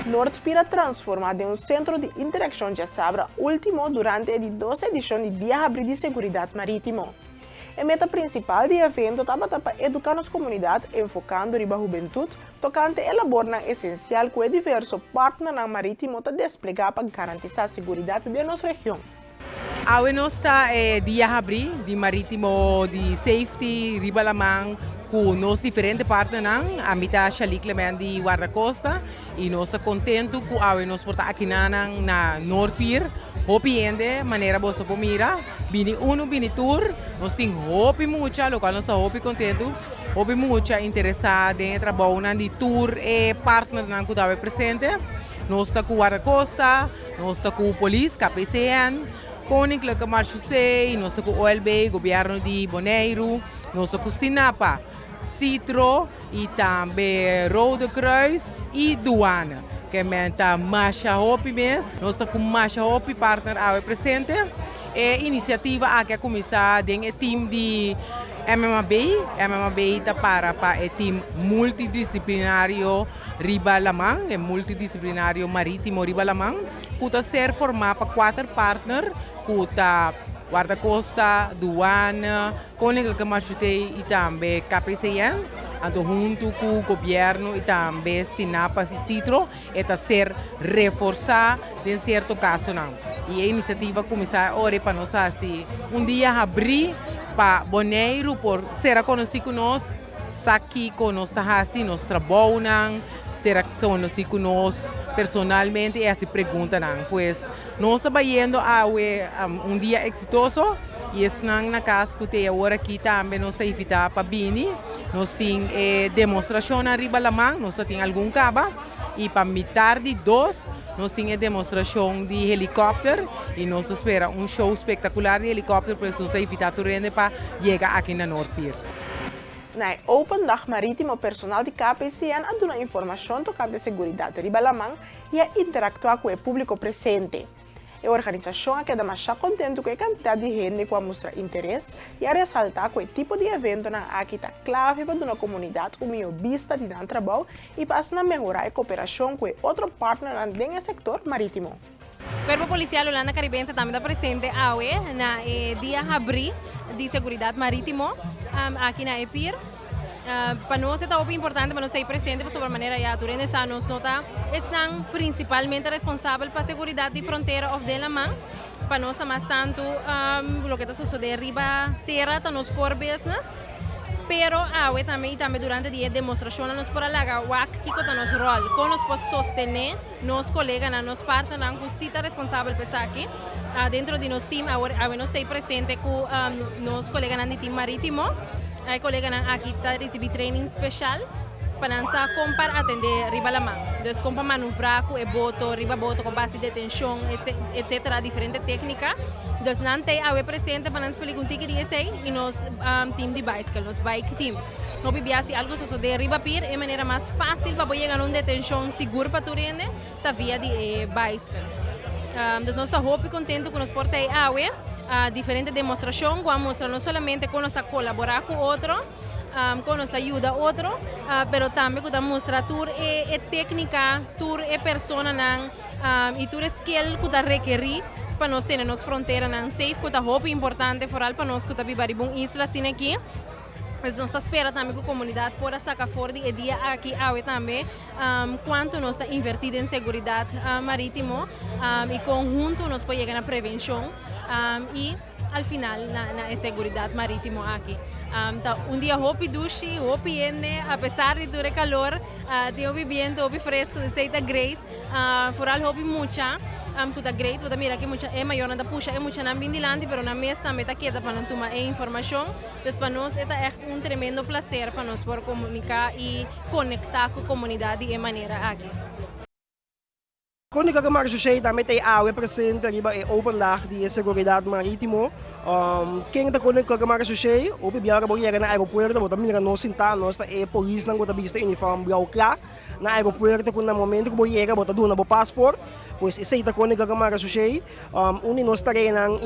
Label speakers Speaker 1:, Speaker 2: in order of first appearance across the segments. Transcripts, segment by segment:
Speaker 1: Northpira transformado em um centro de interação de sabra último durante a 12 edição de Dia Abril de Seguridade Marítimo. A meta principal do evento estava para educar as comunidades, enfocando a juventude, tocante elaborar essencial que diversos partners marítimos para desplegar para garantir a segurança de nossa região.
Speaker 2: Hoje nós está Dia Abril de Marítimo de Safety, Ribalamang, com nós diferentes partners, a mitad Charlie Clement de Guarda-Costa, e nós estamos contentes com hoje nós portar aqui na Northpir, hopiende, maneira boa para mira, bini tour, nós temos hopi muita, local nós estamos contentes, hopi muita interessada em trabalhar de tour e partner que estava presente, nós estamos com Guarda-Costa, nós estamos com a polícia, KPCN, Koninklijke Marechaussee, nós estamos com o OLB, governo de Bonaire, nós estamos com Sinapa, Citro e também Rode Kruis e Douane. Que menta Masha Hopi mesmo, nós estamos com Masha Hopi partner ao presente. E iniciativa aqui a começar tem o time de MMA está para o time multidisciplinário Ribalamang, multidisciplinário marítimo Ribalamang, que está ser formado para 4 partners, que está Guarda-Costa, Douane, Koninklijke Marechaussee e também KPCN, junto com o governo e também Sinapa e Citro, está ser reforçar em certo caso não. E a iniciativa começar hoje para nós assim, dia abrir para Bonaire por ser conhecido nós, aqui com nós assim, nós trabalhamos, ser conhecido com nós personalmente e essa pergunta não, pois nós estamos indo a dia exitoso e estamos na casa que tem agora aqui também nós evitar para Bini, nós temos demonstração na Ribalamang, nós temos algum caba e para metade de 2 nós temos demonstração de helicóptero e nós esperamos show espetacular de helicóptero para nós evitar turende para chegar aqui na Northpir.
Speaker 1: Na Open Dag Marítimo, o personal de KPCN a dar informação tocante a segurança de Ribalamang e a interactuar com o público presente. A organização queda mais contente com a quantidade de gente que mostra interesse e a ressaltar que o tipo de evento aqui está clave para uma comunidade com vista de dar trabalho e para melhorar a cooperação com outros partners no setor marítimo.
Speaker 3: O Corpo Policial Holanda Caribense também está presente hoje na Dia Abril de Seguridade Marítimo aqui na EPIR. Para nós é muito importante para nós estar presente de sobre maneira já durante essa nós nota estão principalmente responsáveis para a segurança de fronteira of de la man. Para nós mais tanto o que está sucedendo riba terra está nos core business. Pero hoje também durante o dia demonstração nós por alaga o que está nosso rol, como nós podemos sostener nos colegas, nos partners, que está responsável por aqui dentro de nosso time. Agora nós estamos presente com nos colegas do time marítimo. Hay colegas aqui que recebem training especial para comprar atender Ribalamang. Então, como manobrar com o boto, riba-boto, com base de tensão, etc. Diferentes técnicas. Então, nós estamos presentes para nos explicar um ticket e nos time de bicycle, nos bike team. Então, se algo sucede riba-pir, é a maneira mais fácil para chegar a uma detenção segura para o turende, tá via de bicycle. Então, nós estamos muito contentes com os portais hoje. Diferentes demonstrações, vamos mostrar não somente como nós colaborar com outro, como nós ajuda outro, mas também como mostrar tour e técnica, tour e persona e tour skill que requerir para nós ter nas fronteiras safe, que é muito importante para nós que vivemos em uma isla assim aqui. Mas nós esperamos também que a comunidade possa sacar fora de dia aqui hoje também quanto nós está invertido em segurança marítimo e conjunto nós podemos chegar na prevenção e al final na segurança marítimo aqui. Dia hopi dushi, hopi ende, apesar de todo calor, tem hopi viento, hopi fresco, de seita great, foral hopi mucha. Kuta great, kuta mira que mucha é maior na puxa é mucha na bindilante, pero na mesa também está quieta para não tomar informação. Então para nós é tremendo prazer para nós poder comunicar e conectar com a comunidade de maneira aqui.
Speaker 4: Koninklijke Marechaussee também tem presente riba e Open Dag de Seguridade Marítimo. Quem está Koninklijke Marechaussee, o biara boiera na aeroporto, bota mira nós sentar, nós é polícia não bota vista uniforme blau claro na aeroporto quando no momento que boiera bota duna bo passport, pois esse está Koninklijke Marechaussee, nós treinam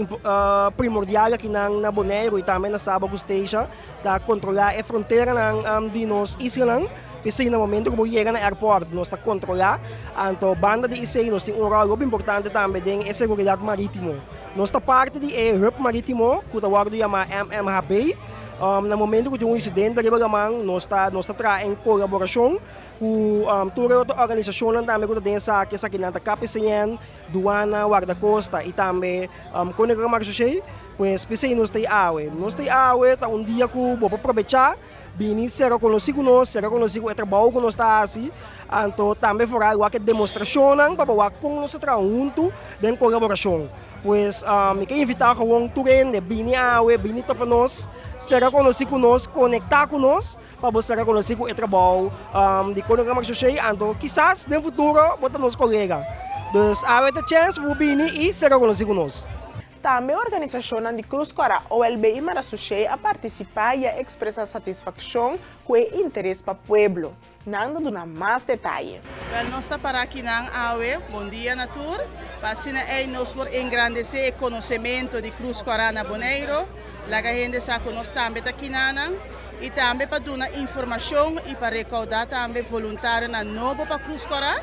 Speaker 4: primordial aqui na Bonaire e também na Sabago Station, da controlar a fronteira de nós isla Pensei no momento que chega no aeroporto, nós está controlar, então banda de IC, nós tem rol muito importante também em segurança marítima. Nós está parte de hub marítimo, que o guarda chama MMHB. No momento que tem incidente, nós está trazendo colaboração com toda a organização também que tem essa aqui na KPCN, Duana, Guarda-Costa e também com a Câmara Social, pois pensei nós tem água. Nós tem água, tá dia que vou aproveitar, vim será conhecido o trabalho que nós está assim, então também fará uma demonstração para como nós trabalhamos junto em colaboração. Pois me quero invitar a um turno de vir água, vir para nós, será conhecido nós, conectar com nós, para você será conhecido o trabalho de Câmara Social, então quizás no futuro botar nos colegas. Então, água tem chance para vir e será conhecido nós.
Speaker 1: Também a organização de Cruz Coral OLB e Marasuche a participar e a expressar satisfação com o interesse para o povo. Nando dá mais detalhes.
Speaker 5: Nós estamos para aqui na AUE, bom dia Natur. Para nós por engrandecer o conhecimento de Cruz Coral na Bonaire, lá a gente sabe que nós estamos aqui e também para dar informação e para recaudar também voluntários na novo para Cruz Coral.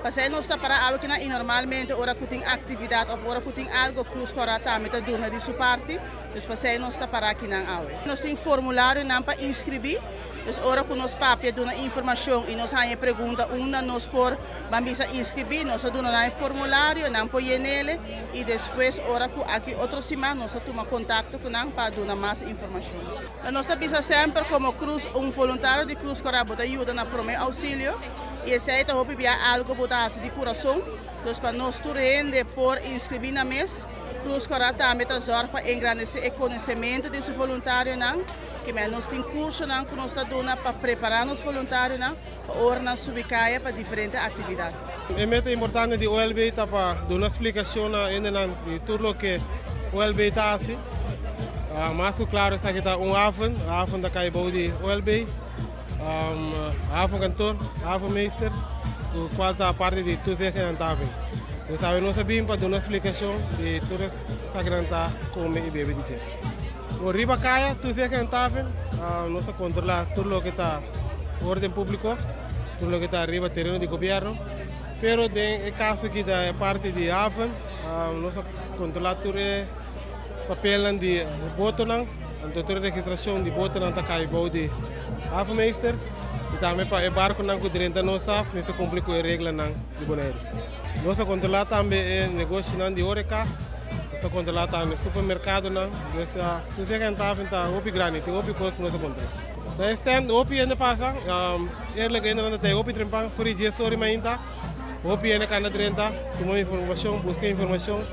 Speaker 5: Porque nós estamos para a AUE e normalmente ora que tem atividade ou ora que tem algo Cruz Coral também está dando de sua parte. Então, nós estamos para aqui na AUE. Nós temos formulário para inscrever. Então, ora que nós papia dando informação e nós temos pergunta nós por bambisa inscrever, nós damos um formulário, nós põe nele e depois ora que aqui outra semana nós tomamos contato com nós para dar mais informação. Nós estamos sempre como Cruz, voluntário de Cruz Coral para ajudar na primeiro auxílio. E esse aí também é algo de coração, então para nós turende por inscrever na mês, Cruz Coral também está para engrandecer o conhecimento desse voluntário, que nós temos curso que nós estamos dando para preparar os voluntários para ordenar sua caia para diferentes atividades.
Speaker 6: É muito importante de OLB para dar uma explicação de tudo o que o OLB está assim. Mais claro está que está avond da Caibou de OLB. Cantor, meester, o qual está a parte de tudo que não está bem. Então, nós sabemos para dar uma explicação de tudo que não está como e bebe de jeito. O riba caia, tudo que não está bem, nós controlamos tudo o que está ordem público, tudo o que está arriba terreno de governo. Pero no caso que da parte de Avon, nós controlamos tudo o papel de voto, então toda a registração de voto não está caibou de Meester, e também para o barco não que nós sabemos, nós cumprimos com a regra de Bonaire. Nós controlamos também o negócio de Oreca, nós controlamos também o supermercado, nós tudo que está opi grande, tem opi coisa que nós controlamos. Na stand, opi ainda passa, ele ainda não tem opi trempang, fora dia sorry ainda, opi ainda cana 30, tomou informação, busca informação.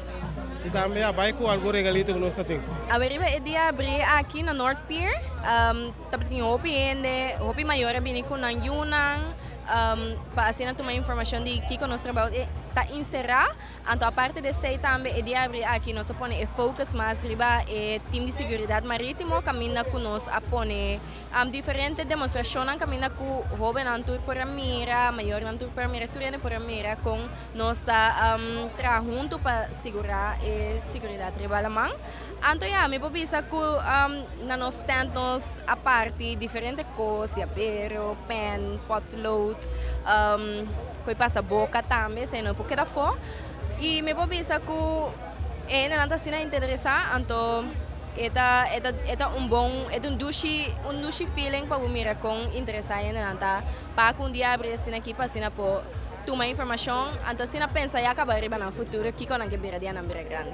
Speaker 6: E também a bairro algo regalito que nós temos.
Speaker 7: A veriba é dia abrir aqui na North Pier. Também tem hopi maior bini com na Yunnan. Para assim tomar informação de que nós trabalhamos está encerrado. Então a parte de sei também é dia abrir aqui nós põe focus mais riba e time de segurança marítimo caminha com nós a põe diferentes demonstrações caminha com jovem antur por a mira, maior antur por a mira, turene por a mira com nós está junto para segurar e segurança trabalhamento. Então me pobisa que na nós stand nós a parte diferentes coisas, pero, pen, potload, que passa boca também, se não porque da fora. E me pobisa que não está sendo interessante, então é um douche feeling para o mira com interessante não está para que dia abrir assim aqui para assim por tomar informação, então se não pensa e acabar riba no futuro que com a que beira dia na beira grande.